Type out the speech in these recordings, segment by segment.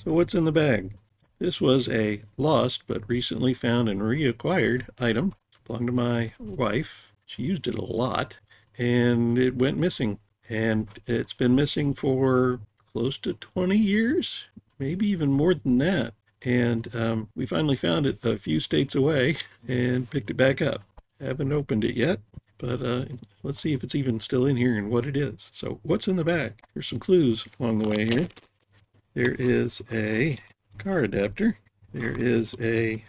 So what's in the bag? This was a lost but recently found and reacquired item. Belonged to my wife. She used it a lot and it went missing. And it's been missing for close to 20 years, maybe even more than that. And we finally found it a few states away and picked it back up. Haven't opened it yet, but let's see if it's even still in here and what it is. So what's in the bag? There's some clues along the way here. There is a car adapter. There is a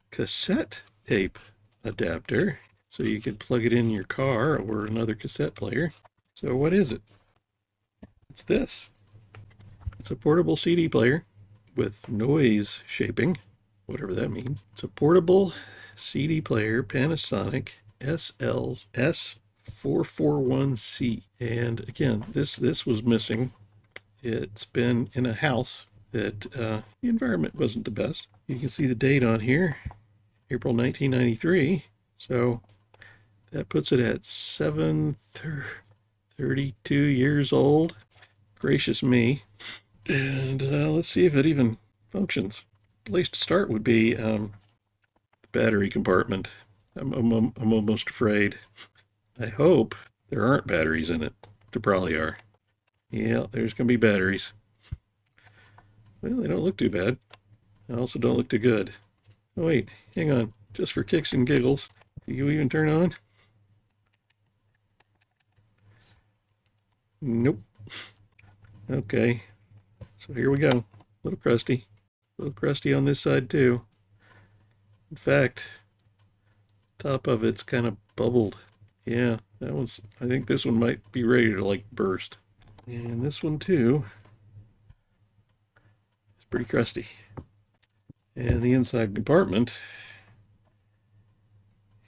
cassette tape adapter, so you could plug it in your car or another cassette player. So what is it? It's this. It's a portable CD player with noise shaping, whatever that means. It's a portable CD player, Panasonic SLS441C. And again, this was missing. It's been in a house that the environment wasn't the best. You can see the date on here, April 1993. So that puts it at 32 years old. Gracious me. And let's see if it even functions. Place to start would be the battery compartment. I'm almost afraid. I hope there aren't batteries in it. There probably are. Yeah, there's going to be batteries. Well, they don't look too bad. They also don't look too good. Oh, wait, hang on. Just for kicks and giggles. Do you even turn on? Nope. Okay. So here we go. A little crusty. A little crusty on this side too. In fact, top of it's kind of bubbled. Yeah, that one's, I think this one might be ready to like burst. And this one too is pretty crusty. And the inside compartment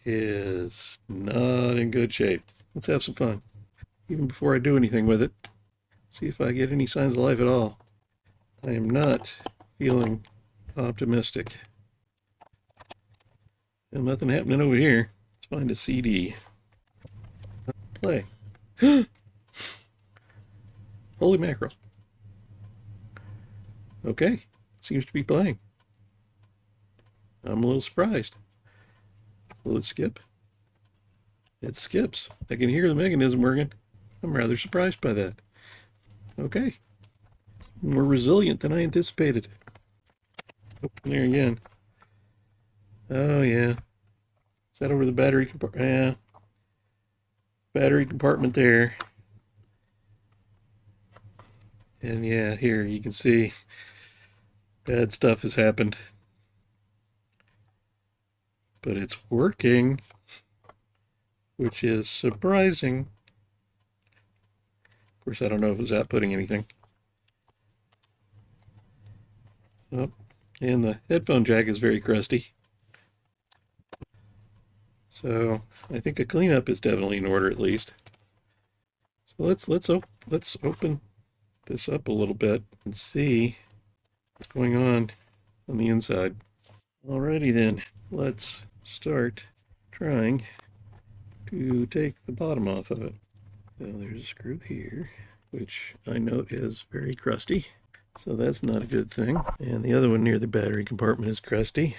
is not in good shape. Let's have some fun. Even before I do anything with it, see if I get any signs of life at all. I am not feeling optimistic. And nothing happening over here. Let's find a CD. Play. Holy mackerel. Okay, seems to be playing. I'm a little surprised. Will it skip? It skips. I can hear the mechanism working. I'm rather surprised by that. Okay. More resilient than I anticipated. Open there again. Oh yeah. Is that over the battery compartment? Yeah. Battery compartment there. And yeah, here you can see bad stuff has happened. But it's working, which is surprising. Of course, I don't know if it's outputting anything. Oh, and the headphone jack is very crusty. So I think a cleanup is definitely in order at least. So let's open this up a little bit and see what's going on the inside. Alrighty then, let's start trying to take the bottom off of it. Now there's a screw here, which I note is very crusty. So that's not a good thing. And the other one near the battery compartment is crusty.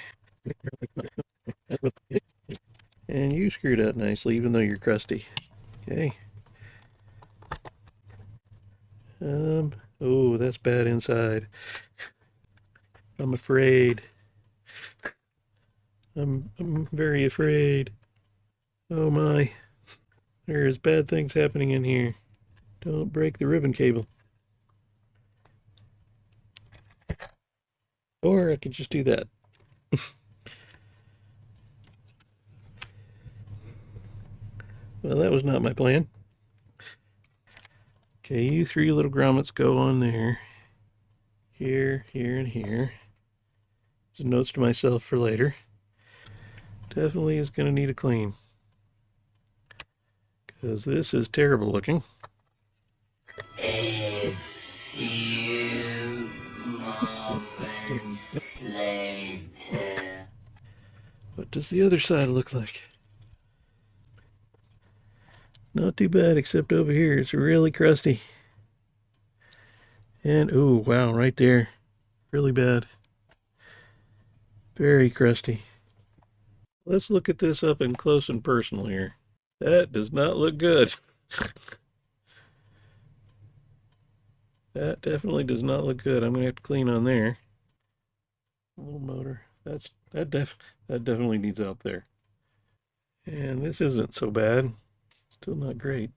And you screwed out nicely, even though you're crusty. Okay. Oh, that's bad inside. I'm afraid. I'm very afraid. Oh my. There's bad things happening in here. Don't break the ribbon cable. Or I could just do that. Well, that was not my plan. Okay, you three little grommets go on there. Here, here, and here. Some notes to myself for later. Definitely is going to need a clean. Because this is terrible looking. A few moments later. What does the other side look like? Not too bad, except over here it's really crusty. And oh wow, right there. Really bad. Very crusty. Let's look at this up and close and personal here. That does not look good. That definitely does not look good. I'm gonna have to clean on there. Little motor. That definitely needs out there. And this isn't so bad. Still not great.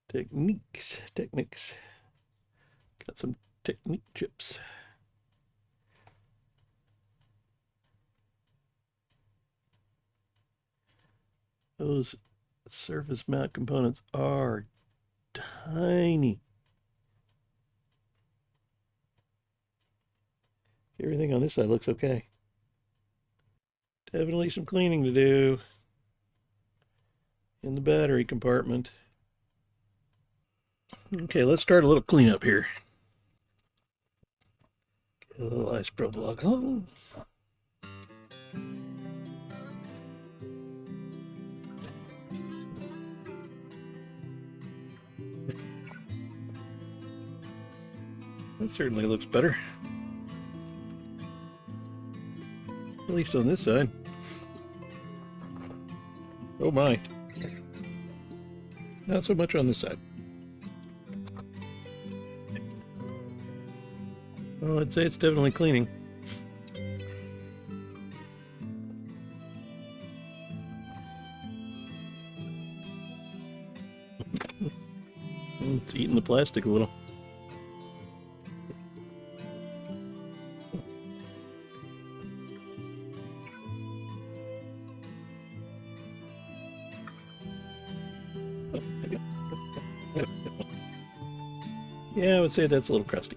Techniques. Got some technique chips. Those surface mount components are tiny. Everything on this side looks okay. Definitely some cleaning to do in the battery compartment. Okay, let's start a little cleanup here. Get a little ice-pro block. Oh. That certainly looks better. At least on this side. Oh my. Not so much on this side. Oh, I'd say it's definitely cleaning. It's eating the plastic a little. Yeah, I would say that's a little crusty.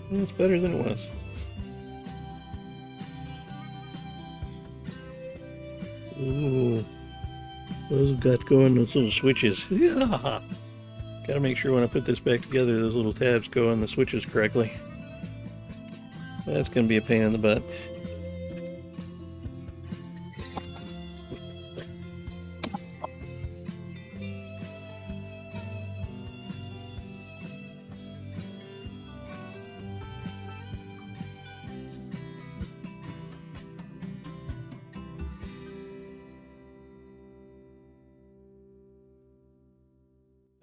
It's better than it was. Ooh, those have got going, those little switches. Yeah. Gotta make sure when I put this back together, those little tabs go on the switches correctly. That's gonna be a pain in the butt.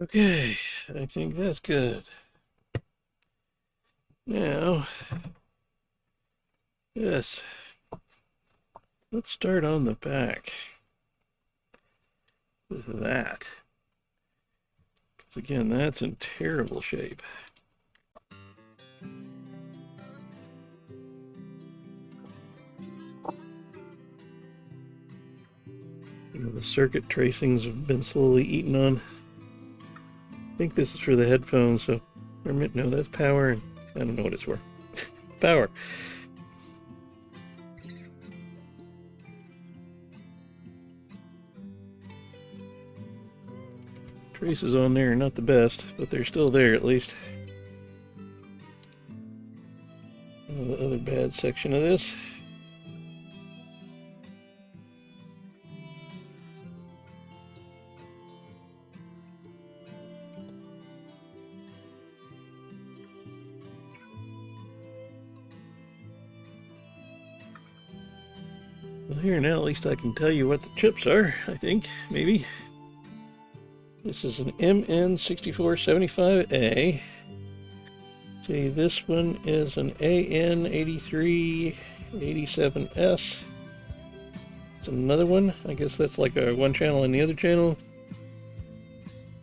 Okay, I think that's good. Now, yes, let's start on the back with that. Because again, that's in terrible shape. The circuit tracings have been slowly eaten on. I think this is for the headphones, so, or no, that's power, and I don't know what it's for. Power. Traces on there are not the best, but they're still there at least. The other bad section of this. Well, here now at least I can tell you what the chips are, I think, maybe. This is an MN6475A. See, this one is an AN8387S. It's another one. I guess that's like a one channel and the other channel,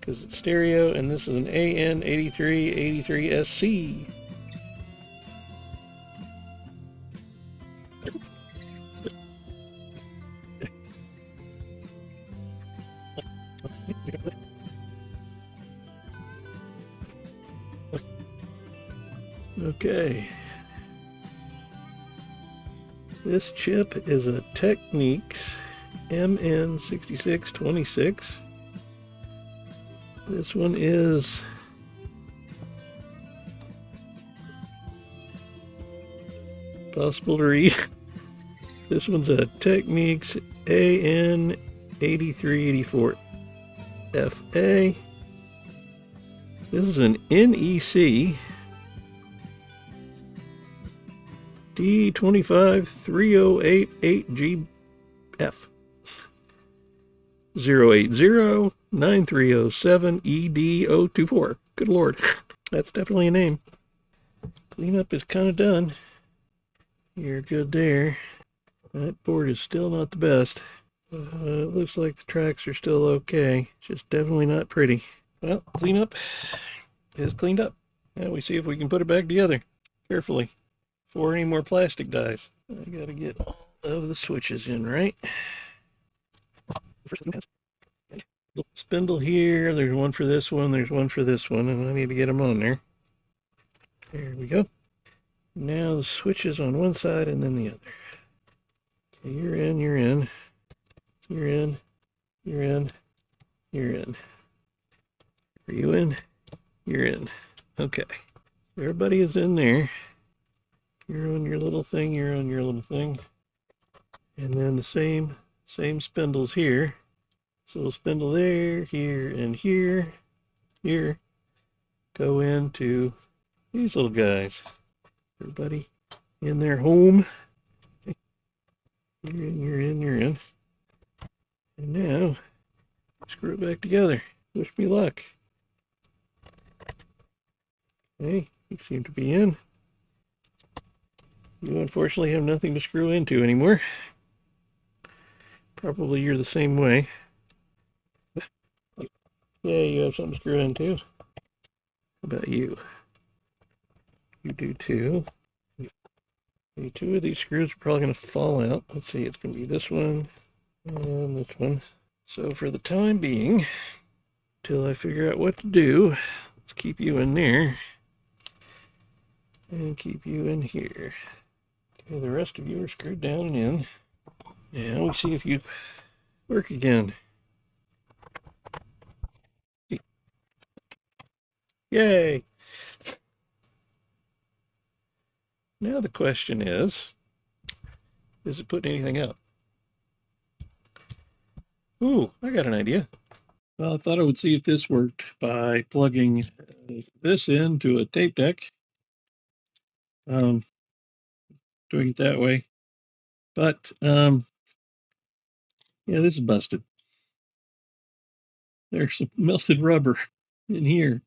because it's stereo. And this is an AN8383SC. Okay. This chip is a Technics MN6626. This one is possible to read. This one's a Technics AN8384FA. This is an NEC D25308-8GF 080-9307-ED024. Good Lord. That's definitely a name. Cleanup is kind of done. You're good there. That board is still not the best. It looks like the tracks are still okay. Just definitely not pretty. Well, cleanup is cleaned up. Now we see if we can put it back together carefully before any more plastic dies. I gotta get all of the switches in, right? First, little spindle here. There's one for this one. There's one for this one, and I need to get them on there. There we go. Now the switches on one side and then the other. Okay, you're in, you're in. You're in, you're in, you're in. Are you in? You're in. Okay. Everybody is in there. You're on your little thing, you're on your little thing. And then the same spindles here. This little spindle there, here, and here. Here. Go into these little guys. Everybody in their home. You're in, you're in, you're in. And now, screw it back together. Wish me luck. Okay, you seem to be in. You unfortunately have nothing to screw into anymore. Probably you're the same way. Yeah, you have something to screw into. How about you? You do too. Two of these screws are probably going to fall out. Let's see, it's going to be this one and this one. So for the time being, till I figure out what to do, let's keep you in there and keep you in here. Okay, the rest of you are screwed down and in. Now we see if you work again. Yay! Now the question is it putting anything up? Ooh, I got an idea. Well, I thought I would see if this worked by plugging this into a tape deck. Doing it that way. But, yeah, this is busted. There's some melted rubber in here.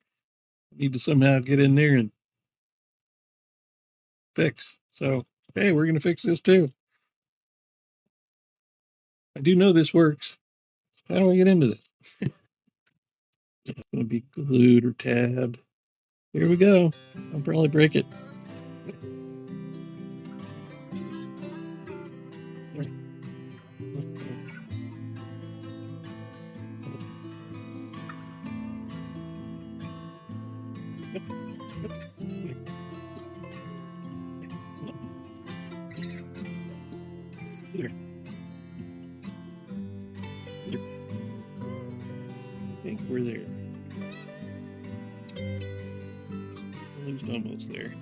I need to somehow get in there and fix. So, hey, we're going to fix this too. I do know this works. How do I get into this? It's going to be glued or tabbed. Here we go. I'll probably break it. There. I think we're there. Almost there.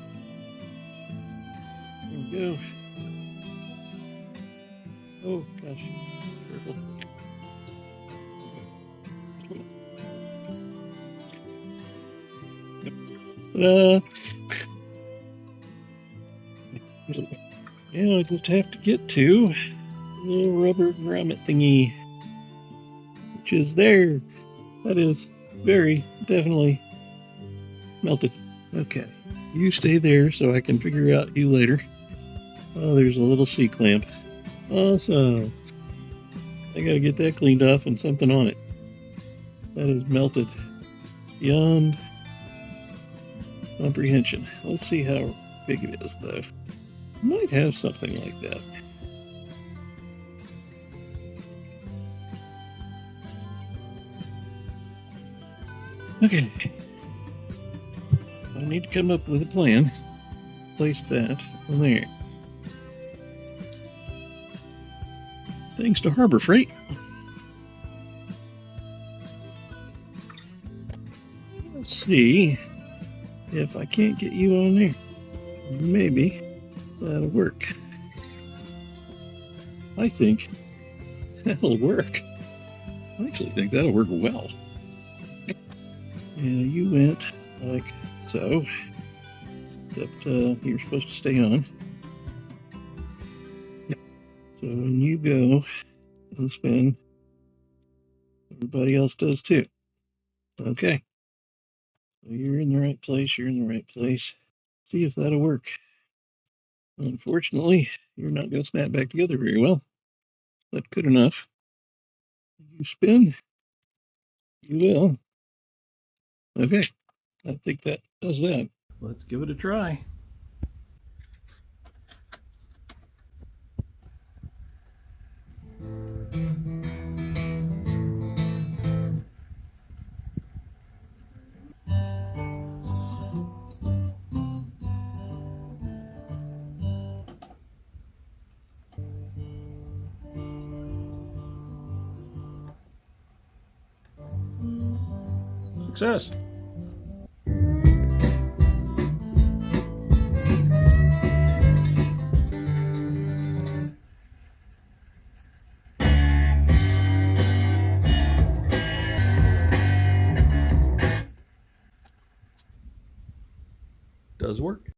There we go. Oh gosh, careful. Yep. Now I just have to get to the little rubber grommet thingy, which is there. That is very definitely melted. Okay, you stay there so I can figure out you later. Oh, there's a little C-clamp. Awesome. I gotta get that cleaned off and something on it. That is melted beyond comprehension. Let's see how big it is, though. Might have something like that. Okay. I need to come up with a plan. place that there. Thanks to Harbor Freight. Let's see if I can't get you on there. Maybe that'll work. I think that'll work. I actually think that'll work well. Yeah, you went like so, except you're supposed to stay on. Yep. So when you go and spin, everybody else does too. Okay. So you're in the right place, you're in the right place. See if that'll work. Unfortunately, you're not going to snap back together very well. But good enough. You spin, you will. Okay. I think that does that. Let's give it a try. Success. Does work.